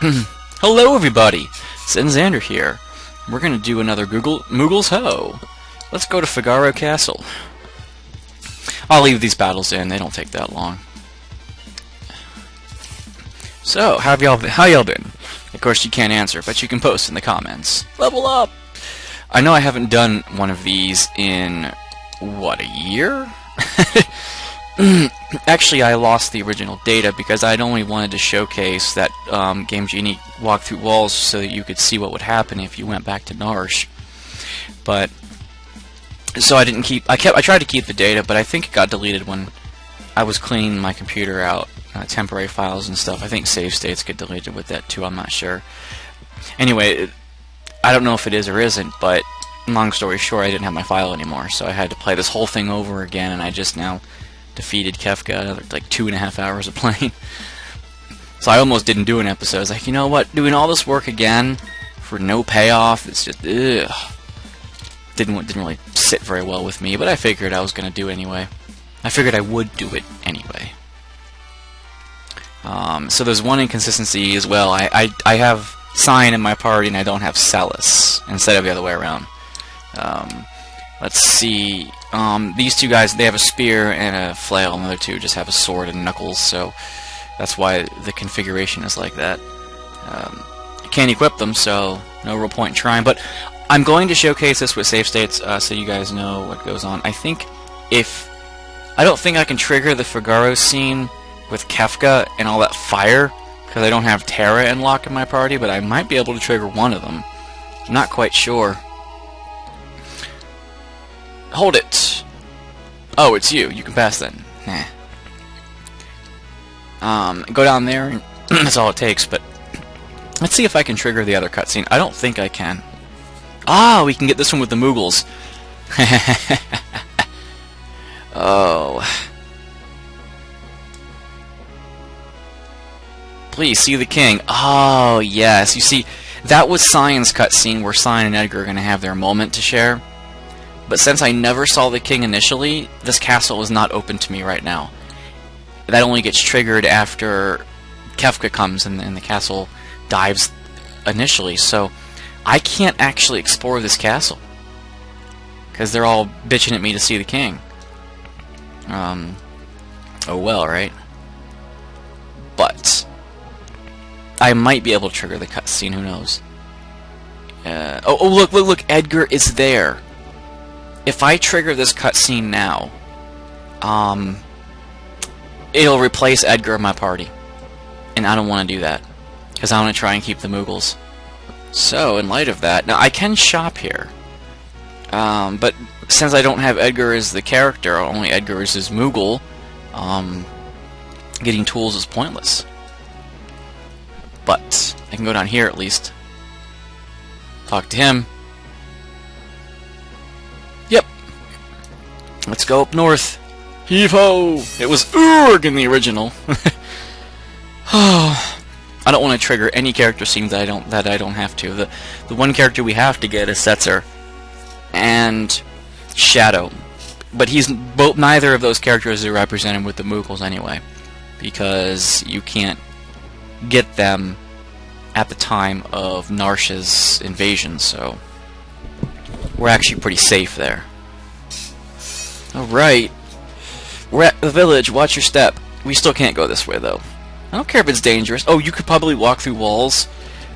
Hello everybody, Xander here. We're gonna do another Moogles Ho. Let's go to Figaro Castle. I'll leave these battles in, they don't take that long. So, how y'all been? Of course you can't answer, but you can post in the comments. Level up! I know I haven't done one of these in, what, a year? Actually, I lost the original data because I'd only wanted to showcase that Game Genie walk through walls so that you could see what would happen if you went back to Narsh. But so I didn't keep. I tried to keep the data, but I think it got deleted when I was cleaning my computer out, temporary files and stuff. I think save states get deleted with that too. I'm not sure. Anyway, I don't know if it is or isn't, but long story short, I didn't have my file anymore, so I had to play this whole thing over again, and I just now defeated Kefka, another like 2.5 hours of playing. So I almost didn't do an episode. I was like, you know what, doing all this work again for no payoff, it's just, ugh. Didn't really sit very well with me, but I figured I was going to do it anyway. I figured I would do it anyway. So there's one inconsistency as well. I have Cyan in my party and I don't have Celis, instead of the other way around. Let's see. These two guys, they have a spear and a flail, and the other two just have a sword and knuckles, so that's why the configuration is like that. I can't equip them, so no real point in trying, but I'm going to showcase this with save states so you guys know what goes on. I don't think I can trigger the Figaro scene with Kefka and all that fire, because I don't have Terra and Locke in my party, but I might be able to trigger one of them. I'm not quite sure. Hold it! Oh, it's you. You can pass then. Nah. Go down there, and that's all it takes, but let's see if I can trigger the other cutscene. I don't think I can. Ah, we can get this one with the Moogles. Oh. Please, see the king. Oh, yes. You see, that was Cyan's cutscene where Cyan and Edgar are going to have their moment to share. But since I never saw the king initially, this castle is not open to me right now. That only gets triggered after Kefka comes and the castle dives initially, so I can't actually explore this castle. Because they're all bitching at me to see the king. Oh well, right? But I might be able to trigger the cutscene, who knows? Oh, look, Edgar is there. If I trigger this cutscene now, it'll replace Edgar in my party. And I don't want to do that, because I want to try and keep the Moogles. So, in light of that, now I can shop here. But since I don't have Edgar as the character, only Edgar is his Moogle, getting tools is pointless. But I can go down here at least. Talk to him. Yep. Let's go up north. Heave-ho! It was Urg in the original. Oh, I don't want to trigger any character scenes that I don't have to. The one character we have to get is Setzer and Shadow, but neither of those characters are represented with the Moogles anyway, because you can't get them at the time of Narsh's invasion, so we're actually pretty safe there. Alright, we're at the village, watch your step. We still can't go this way though. I don't care if it's dangerous. Oh, you could probably walk through walls.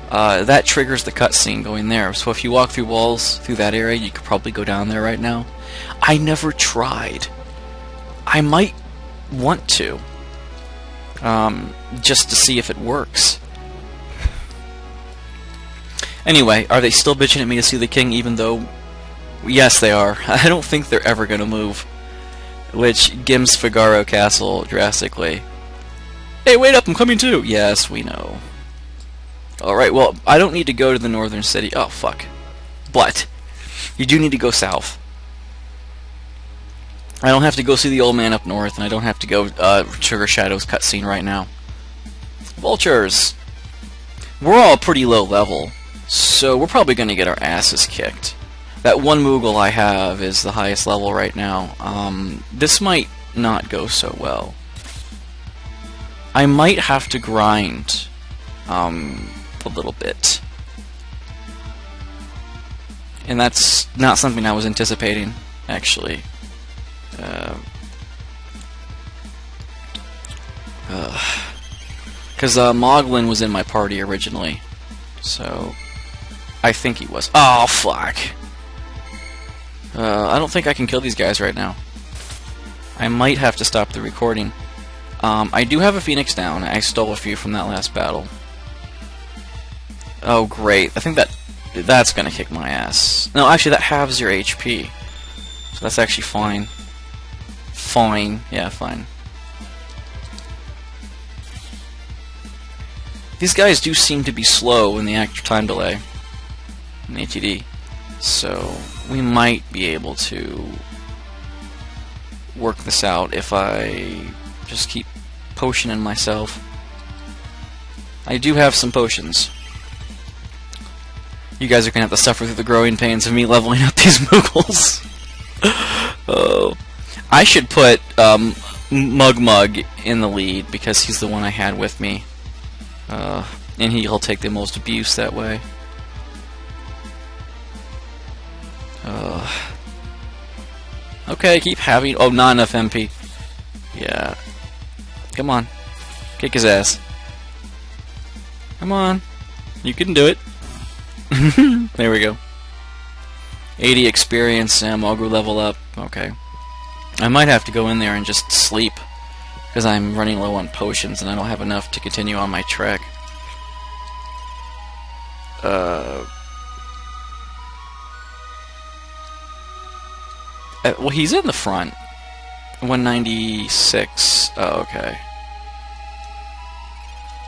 That triggers the cutscene going there, so if you walk through walls through that area, you could probably go down there right now. I never tried. I might want to. Just to see if it works. Anyway, are they still bitching at me to see the king, even though... Yes, they are. I don't think they're ever going to move. Which gims Figaro Castle drastically. Hey, wait up, I'm coming too! Yes, we know. Alright, well, I don't need to go to the northern city. Oh, fuck. But, you do need to go south. I don't have to go see the old man up north, and I don't have to go trigger Shadow's cutscene right now. Vultures! We're all pretty low level, so we're probably going to get our asses kicked. That one Moogle I have is the highest level right now. This might not go so well. I might have to grind a little bit. And that's not something I was anticipating, actually. Because Moglin was in my party originally, so I think he was. Oh, fuck! I don't think I can kill these guys right now. I might have to stop the recording. I do have a Phoenix down. I stole a few from that last battle. Oh, great. I think that's gonna kick my ass. No, actually, that halves your HP. So that's actually fine. Fine. Yeah, fine. These guys do seem to be slow in the active time delay in ATD. So we might be able to work this out if I just keep potioning myself. I do have some potions. You guys are gonna have to suffer through the growing pains of me leveling up these Moogles. Oh, I should put Mug in the lead because he's the one I had with me, and he'll take the most abuse that way. Okay, keep having. Oh, not enough MP. Yeah. Come on, kick his ass. Come on, you can do it. There we go. 80 experience and Moogles level up. Okay. I might have to go in there and just sleep because I'm running low on potions and I don't have enough to continue on my trek. Well, he's in the front. 196. Oh, okay.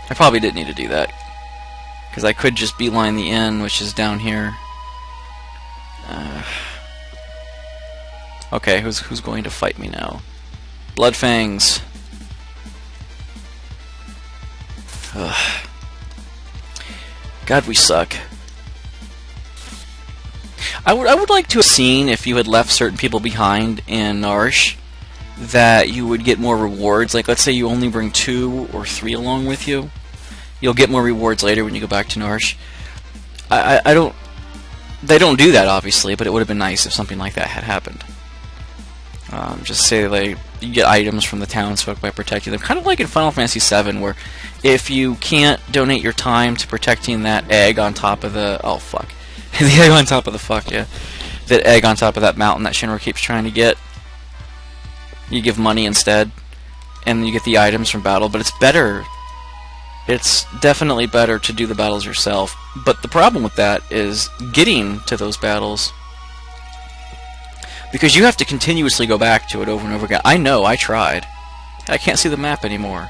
I probably didn't need to do that. Because I could just beeline the inn, which is down here. Okay, who's going to fight me now? Bloodfangs. Ugh. God, we suck. I would like to have seen, if you had left certain people behind in Narsh, that you would get more rewards. Like, let's say you only bring 2 or 3 along with you. You'll get more rewards later when you go back to Narsh. I don't... They don't do that, obviously, but it would have been nice if something like that had happened. Just say, like, you get items from the townsfolk by protecting them. Kind of like in Final Fantasy VII, where if you can't donate your time to protecting that egg on top of the... Oh, fuck. The egg on top of the fuck, yeah. That egg on top of that mountain that Shinra keeps trying to get. You give money instead, and you get the items from battle, but it's better. It's definitely better to do the battles yourself. But the problem with that is getting to those battles, because you have to continuously go back to it over and over again. I know, I tried. I can't see the map anymore.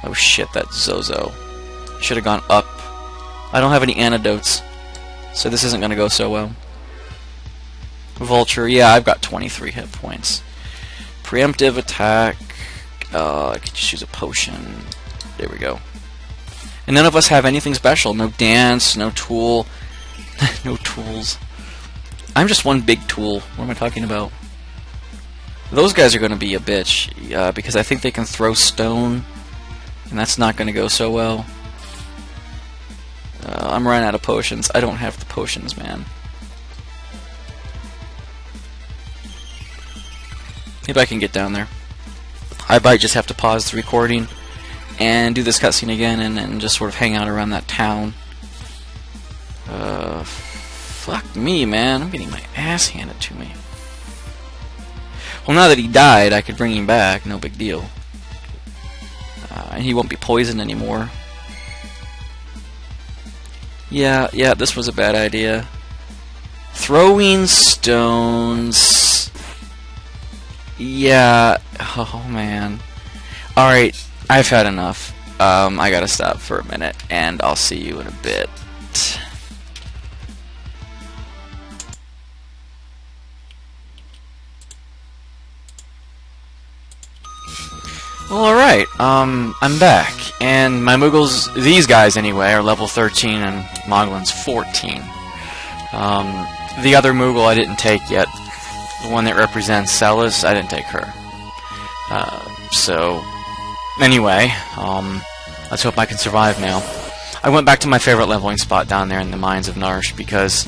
Oh shit, that Zozo. Should have gone up. I don't have any antidotes, so this isn't going to go so well. Vulture, yeah, I've got 23 hit points. Preemptive attack. I could just use a potion. There we go. And none of us have anything special. No dance, no tool. No tools. I'm just one big tool. What am I talking about? Those guys are going to be a bitch, because I think they can throw stone, and that's not going to go so well. I'm running out of potions. I don't have the potions, man. Maybe I can get down there. I might just have to pause the recording and do this cutscene again and just sort of hang out around that town. Fuck me, man. I'm getting my ass handed to me. Well, now that he died, I could bring him back. No big deal. And he won't be poisoned anymore. Yeah, this was a bad idea. Throwing stones. Yeah. Oh, man. Alright, I've had enough. I gotta stop for a minute, and I'll see you in a bit. Well, alright, I'm back, and my Moogles, these guys anyway, are level 13 and Moglin's 14. The other Moogle I didn't take yet, the one that represents Celis, I didn't take her. So, anyway, Let's hope I can survive now. I went back to my favorite leveling spot down there in the mines of Narsh because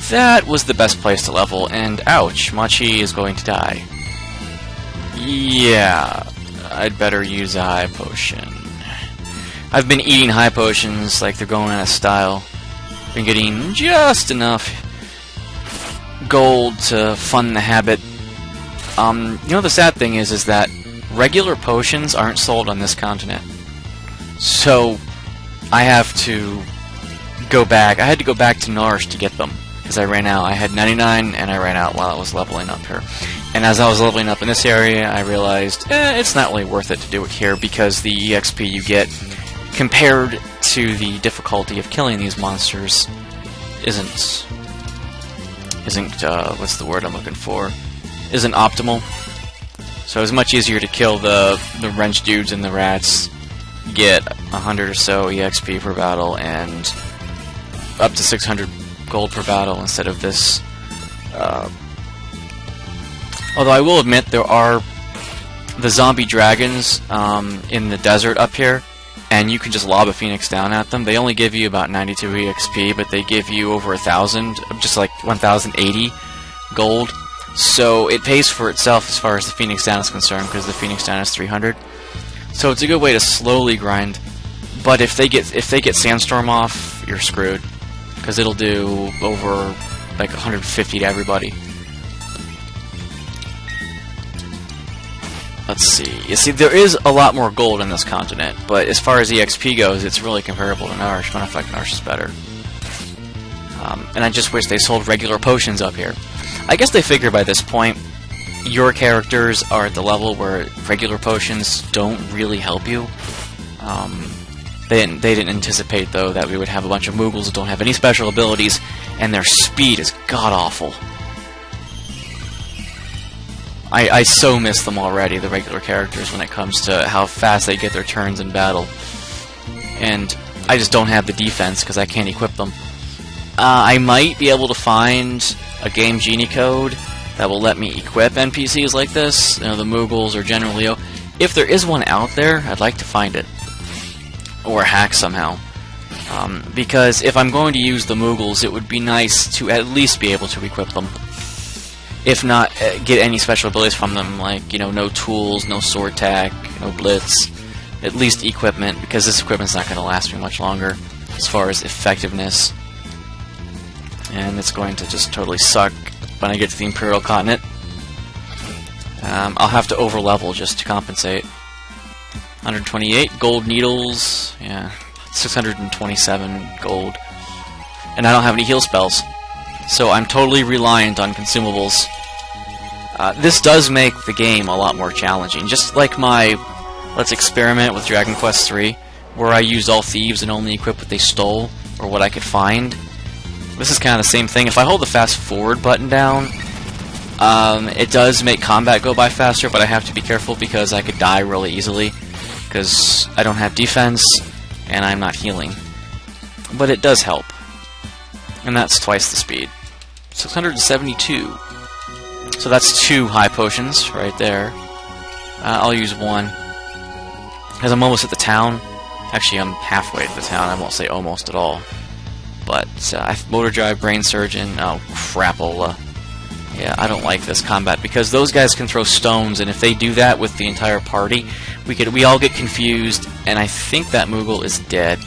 that was the best place to level, and ouch, Machi is going to die. Yeah, I'd better use a high potion. I've been eating high potions like they're going out of style. Been getting just enough gold to fund the habit. You know, the sad thing is that regular potions aren't sold on this continent. So I have to go back. I had to go back to Narsh to get them because I ran out. I had 99 and I ran out while I was leveling up here. And as I was leveling up in this area, I realized it's not really worth it to do it here because the EXP you get compared to the difficulty of killing these monsters isn't what's the word I'm looking for? Isn't optimal. So it's much easier to kill the wrench dudes and the rats, get 100 or so EXP per battle, and up to 600 gold per battle instead of this. Although I will admit there are the zombie dragons in the desert up here, and you can just lob a phoenix down at them. They only give you about 92 EXP, but they give you over 1,000, just like 1,080 gold. So it pays for itself as far as the phoenix down is concerned, because the phoenix down is 300. So it's a good way to slowly grind. But if they get sandstorm off, you're screwed, because it'll do over like 150 to everybody. Let's see. You see, there is a lot more gold in this continent, but as far as EXP goes, it's really comparable to Narsh. Matter of fact, Narsh is better. And I just wish they sold regular potions up here. I guess they figure by this point, your characters are at the level where regular potions don't really help you. They didn't anticipate, though, that we would have a bunch of Moogles that don't have any special abilities, and their speed is god-awful. I so miss them already, the regular characters, when it comes to how fast they get their turns in battle. And I just don't have the defense because I can't equip them. I might be able to find a Game Genie code that will let me equip NPCs like this, you know, the Moogles or General Leo. If there is one out there, I'd like to find it. Or hack somehow. Because if I'm going to use the Moogles, it would be nice to at least be able to equip them. If not, get any special abilities from them, like, you know, no tools, no sword tack, no blitz, at least equipment, because this equipment's not going to last me much longer as far as effectiveness. And it's going to just totally suck when I get to the Imperial Continent. I'll have to over-level just to compensate. 128 gold needles, yeah, 627 gold. And I don't have any heal spells. So I'm totally reliant on consumables. This does make the game a lot more challenging. Just like my Let's Experiment with Dragon Quest III, where I used all thieves and only equipped what they stole, or what I could find. This is kind of the same thing. If I hold the fast forward button down, it does make combat go by faster, but I have to be careful because I could die really easily, because I don't have defense, and I'm not healing. But it does help. And that's twice the speed. 672. So that's 2 high potions right there. I'll use 1. Because I'm almost at the town. Actually, I'm halfway at the town. I won't say almost at all. But Motor Drive, Brain Surgeon, oh crapola. Yeah, I don't like this combat because those guys can throw stones, and if they do that with the entire party, we all get confused, and I think that Moogle is dead.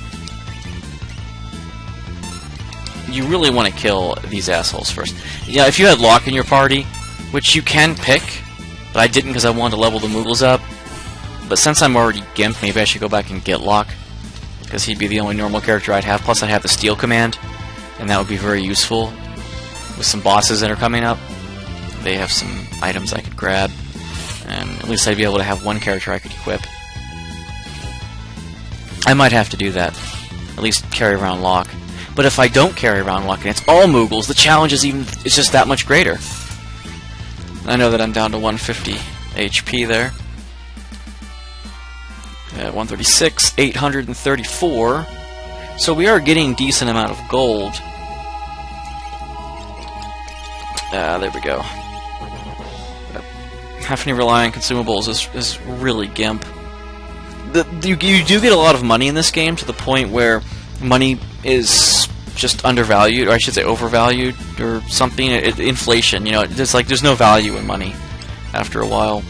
You really want to kill these assholes first. Yeah, if you had Locke in your party, which you can pick, but I didn't because I wanted to level the Moogles up. But since I'm already Gimp, maybe I should go back and get Locke, because he'd be the only normal character I'd have. Plus, I'd have the Steel Command, and that would be very useful with some bosses that are coming up. They have some items I could grab, and at least I'd be able to have one character I could equip. I might have to do that. At least carry around Locke. But if I don't carry around Locke and it's all Moogles, the challenge is just that much greater. I know that I'm down to 150 HP there. 136, 834. So we are getting a decent amount of gold. There we go. Having to rely on consumables is really gimp. you do get a lot of money in this game, to the point where money is just undervalued, or I should say overvalued, or something. Inflation, you know, there's no value in money after a while,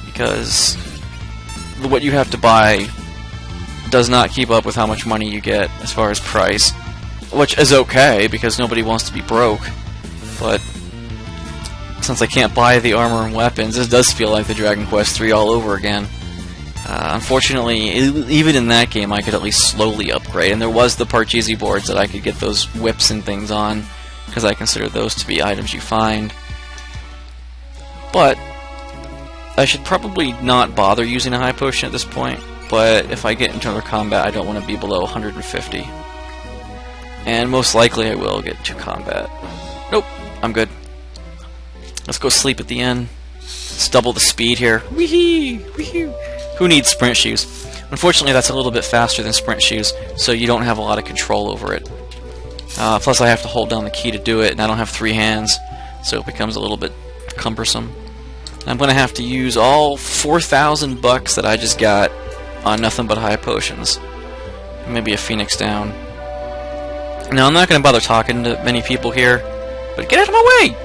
because what you have to buy does not keep up with how much money you get as far as price, which is okay because nobody wants to be broke. But since I can't buy the armor and weapons, this does feel like the Dragon Quest III all over again. Unfortunately, even in that game, I could at least slowly upgrade, and there was the Parcheesi boards that I could get those whips and things on, because I consider those to be items you find. But I should probably not bother using a high potion at this point, but if I get into another combat, I don't want to be below 150. And most likely I will get to combat. Nope, I'm good. Let's go sleep at the end. Let's double the speed here. Wee-hee! Wee-hee! Who needs sprint shoes? Unfortunately, that's a little bit faster than sprint shoes, so you don't have a lot of control over it. Plus, I have to hold down the key to do it, and I don't have 3 hands, so it becomes a little bit cumbersome. I'm going to have to use all 4,000 bucks that I just got on nothing but high potions. Maybe a Phoenix down. Now, I'm not going to bother talking to many people here, but get out of my way!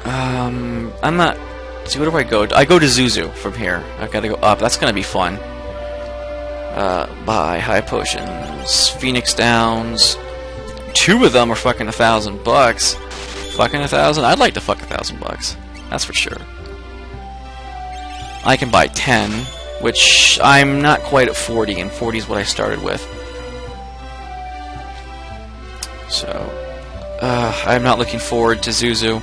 I'm not... See, where do I go? I go to Zuzu from here. I've got to go up. That's going to be fun. Buy high potions. Phoenix downs. 2 of them are fucking 1,000 bucks. Fucking 1,000? I'd like to fuck 1,000 bucks. That's for sure. I can buy 10, which I'm not quite at 40, and 40 is what I started with. So, I'm not looking forward to Zuzu.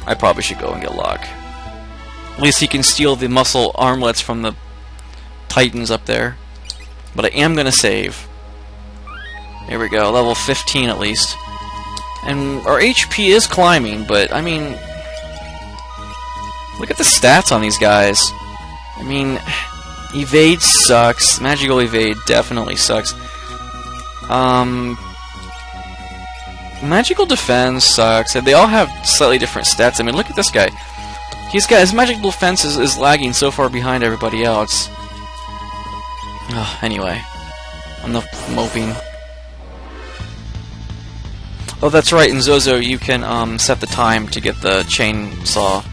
I probably should go and get Locke. At least he can steal the muscle armlets from the titans up there. But I am going to save. Here we go, level 15 at least. And our HP is climbing, but, I mean... Look at the stats on these guys. I mean, evade sucks. Magical evade definitely sucks. Magical defense sucks. They all have slightly different stats. I mean, look at this guy. His magical defense is lagging so far behind everybody else. Anyway, enough moping. Oh, that's right. In Zozo, you can set the time to get the chainsaw.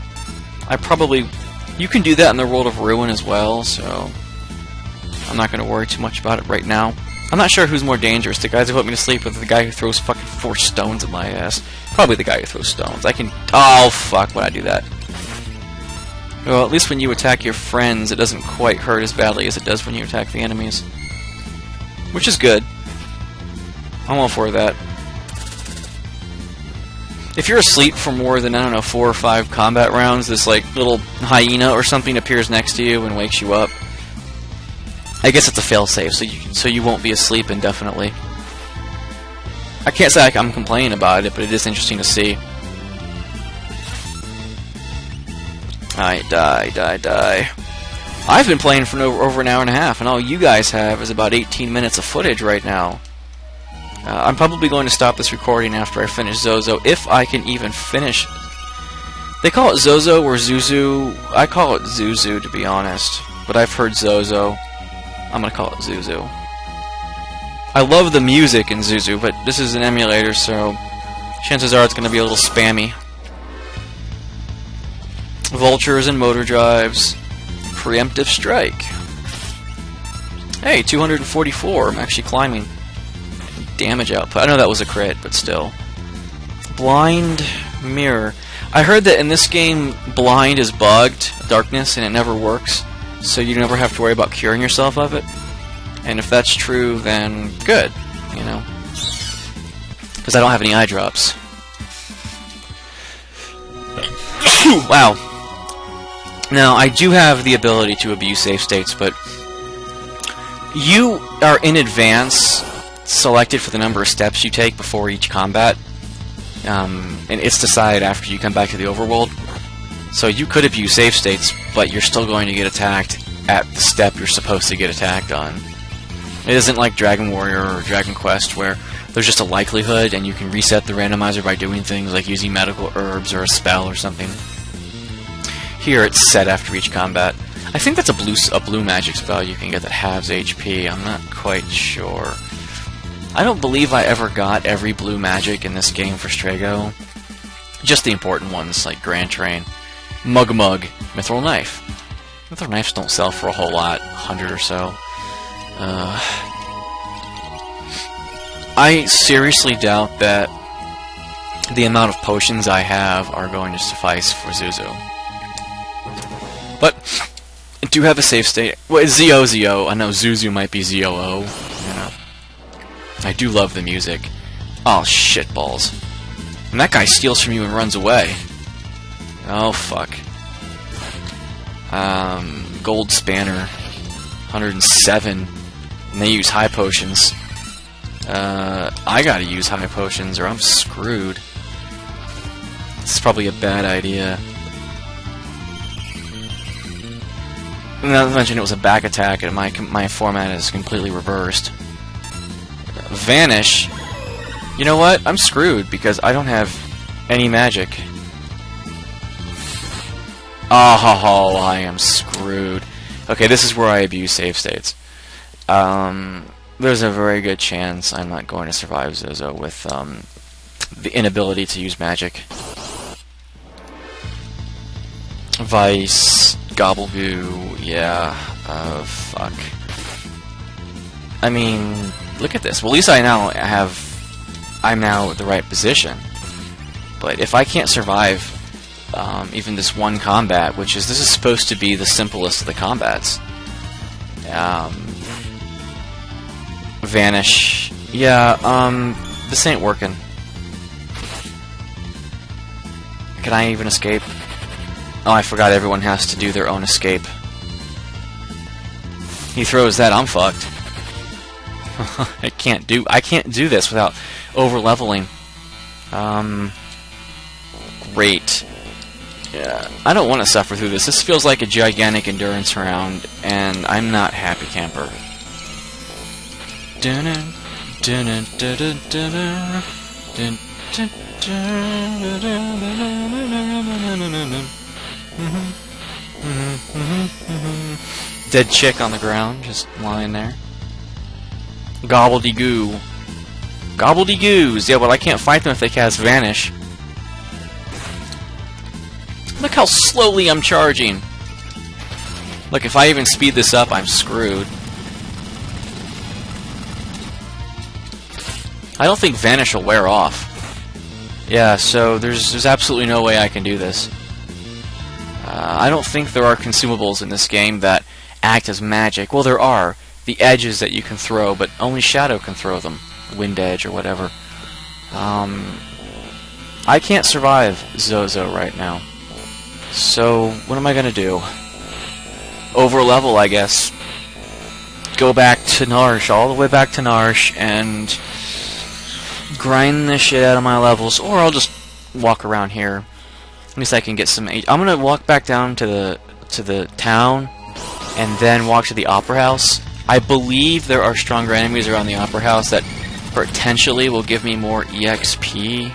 You can do that in the World of Ruin as well. So I'm not going to worry too much about it right now. I'm not sure who's more dangerous, the guys who put me to sleep or the guy who throws fucking 4 stones at my ass. Probably the guy who throws stones. Oh, fuck, when I do that. Well, at least when you attack your friends, it doesn't quite hurt as badly as it does when you attack the enemies. Which is good. I'm all for that. If you're asleep for more than, I don't know, 4 or 5 combat rounds, this, like, little hyena or something appears next to you and wakes you up. I guess it's a failsafe, so you won't be asleep indefinitely. I can't say I'm complaining about it, but it is interesting to see. Die. I've been playing for over an hour and a half, and all you guys have is about 18 minutes of footage right now. I'm probably going to stop this recording after I finish Zozo, if I can even finish. They call it Zozo or Zuzu. I call it Zuzu, to be honest, but I've heard Zozo. I'm gonna call it Zuzu. I love the music in Zuzu, but this is an emulator, so chances are it's gonna be a little spammy. Vultures and motor drives. Preemptive strike. Hey, 244. I'm actually climbing. Damage output. I know that was a crit, but still. Blind mirror. I heard that in this game, blind is bugged, darkness, and it never works. So you never have to worry about curing yourself of it. And if that's true, then good, you know. Because I don't have any eye drops. Wow. Now, I do have the ability to abuse save states, but you are in advance selected for the number of steps you take before each combat. And it's decided after you come back to the overworld. So you could abuse save states, but you're still going to get attacked at the step you're supposed to get attacked on. It isn't like Dragon Warrior or Dragon Quest, where there's just a likelihood and you can reset the randomizer by doing things like using medical herbs or a spell or something. Here it's set after each combat. I think that's a blue magic spell you can get that halves HP. I'm not quite sure. I don't believe I ever got every blue magic in this game for Strago. Just the important ones like Grand Train, Mug Mug, Mithril Knife. Mithril Knives don't sell for a whole lot, 100 or so. I seriously doubt that the amount of potions I have are going to suffice for Zuzu. But I do have a save state. Well, it's ZO. I know Zuzu might be ZOO. You know. I do love the music. Oh, shitballs. And that guy steals from you and runs away. Oh, fuck. Gold Spanner. 107. And they use high potions. I gotta use high potions or I'm screwed. This is probably a bad idea. Not to mention it was a back attack and my format is completely reversed. Vanish. You know what? I'm screwed because I don't have any magic. Oh, I am screwed. Okay, this is where I abuse save states. There's a very good chance I'm not going to survive Zozo with the inability to use magic. Vice, Gobblegoo, yeah, fuck. I mean, look at this. Well, at least I'm now at the right position. But if I can't survive even this one combat, this is supposed to be the simplest of the combats. Vanish. Yeah, this ain't working. Can I even escape? Oh, I forgot everyone has to do their own escape. He throws that, I'm fucked. I can't do this without over-leveling. Great. Yeah, I don't want to suffer through this. This feels like a gigantic endurance round, and I'm not happy camper. Dead chick on the ground, just lying there. Gobbledygoo. Gobbledygoos! Yeah, well I can't fight them if they cast Vanish. Look how slowly I'm charging. Look, if I even speed this up, I'm screwed. I don't think Vanish will wear off. Yeah, so there's absolutely no way I can do this. I don't think there are consumables in this game that act as magic. Well, there are. The edges that you can throw, but only Shadow can throw them. Wind Edge or whatever. I can't survive Zozo right now. So, what am I gonna do? Over-level, I guess. Go back to Narsh, all the way back to Narsh, and grind the shit out of my levels, or I'll just walk around here. At least I can get some. I'm gonna walk back down to the town, and then walk to the Opera House. I believe there are stronger enemies around the Opera House that potentially will give me more EXP.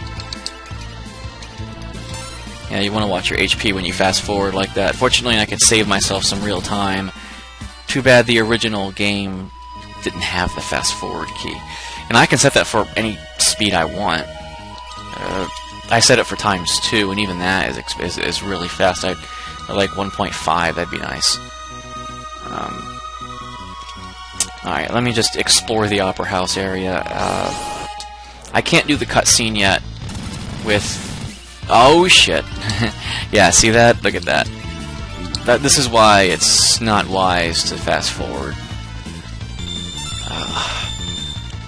Yeah, you want to watch your HP when you fast forward like that. Fortunately, I could save myself some real time. Too bad the original game didn't have the fast forward key. And I can set that for any speed I want. I set it for ×2, and even that is really fast. I like 1.5. That'd be nice. Alright, let me just explore the Opera House area. I can't do the cutscene yet with... Oh, shit. Yeah, see that? Look at that. This is why it's not wise to fast forward.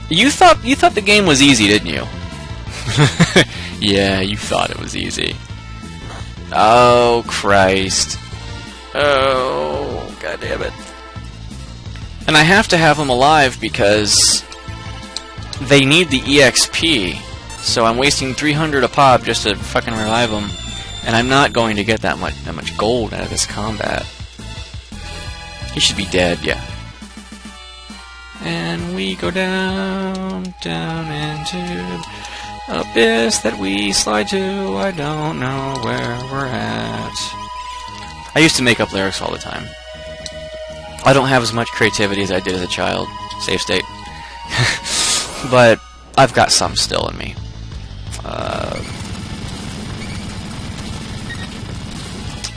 You thought the game was easy, didn't you? Yeah, you thought it was easy. Oh, Christ. Oh, God damn it. And I have to have them alive because they need the EXP. So I'm wasting 300 a pop just to fucking revive them. And I'm not going to get that much gold out of this combat. He should be dead, yeah. And we go down, down into abyss that we slide to. I don't know where we're at. I used to make up lyrics all the time. I don't have as much creativity as I did as a child. Save state. But I've got some still in me.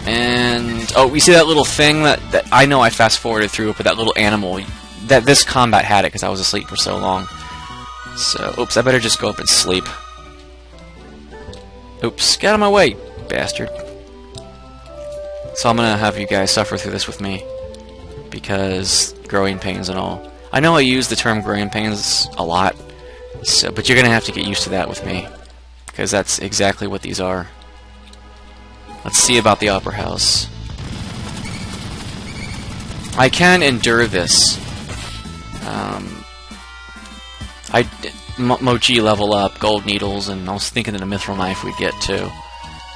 And oh, you see that little thing that I know I fast forwarded through, but that little animal, that this combat had it because I was asleep for so long. So, oops, I better just go up and sleep. Oops, get out of my way, bastard. So I'm gonna have you guys suffer through this with me, because growing pains and all. I know I use the term growing pains a lot, so, but you're gonna have to get used to that with me, because that's exactly what these are. Let's see about the Opera House. I can endure this. Mochi level up, gold needles, and I was thinking that a mithril knife we'd get too,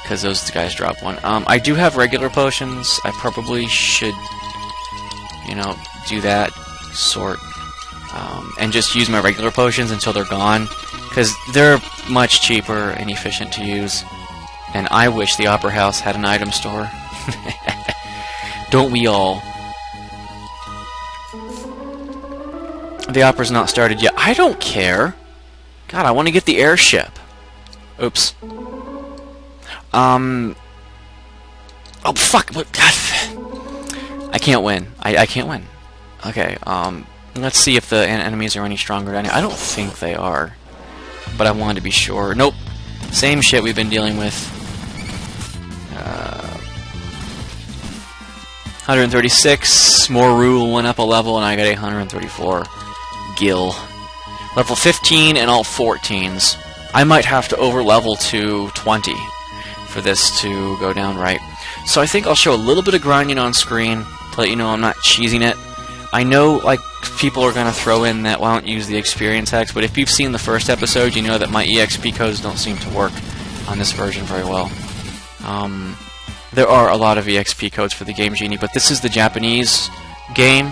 because those guys drop one. I do have regular potions. I probably should, you know, do that sort, and just use my regular potions until they're gone, because they're much cheaper and efficient to use. And I wish the Opera House had an item store. Don't we all? The opera's not started yet. I don't care. God, I want to get the airship. Oops. Oh, fuck. What? God. I can't win. I can't win. Okay, let's see if the enemies are any stronger. I don't think they are. But I wanted to be sure. Nope. Same shit we've been dealing with. 136, more rule went up a level, and I got 134 gil. Level 15 and all 14s. I might have to over-level to 20 for this to go down right. So I think I'll show a little bit of grinding on screen to let you know I'm not cheesing it. I know, like, people are going to throw in that, well, I don't use the experience hacks, but if you've seen the first episode, you know that my EXP codes don't seem to work on this version very well. There are a lot of EXP codes for the Game Genie, but this is the Japanese game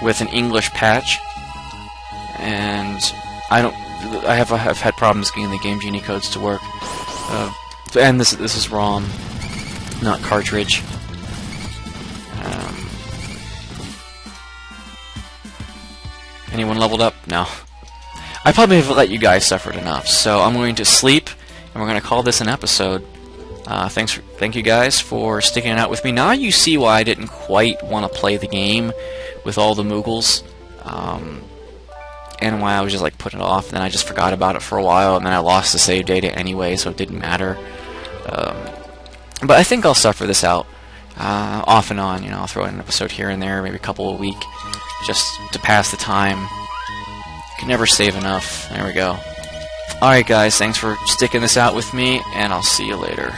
with an English patch, and I have had problems getting the Game Genie codes to work. And this is ROM, not cartridge. Anyone leveled up? No. I probably have let you guys suffer enough, so I'm going to sleep, and we're going to call this an episode. Thank you guys for sticking it out with me. Now you see why I didn't quite want to play the game with all the Moogles, and why I was just like putting it off, and then I just forgot about it for a while, and then I lost the save data anyway, so it didn't matter. But I think I'll suffer this out, off and on. You know, I'll throw in an episode here and there, maybe a couple a week, just to pass the time. You can never save enough. There we go. Alright guys, thanks for sticking this out with me, and I'll see you later.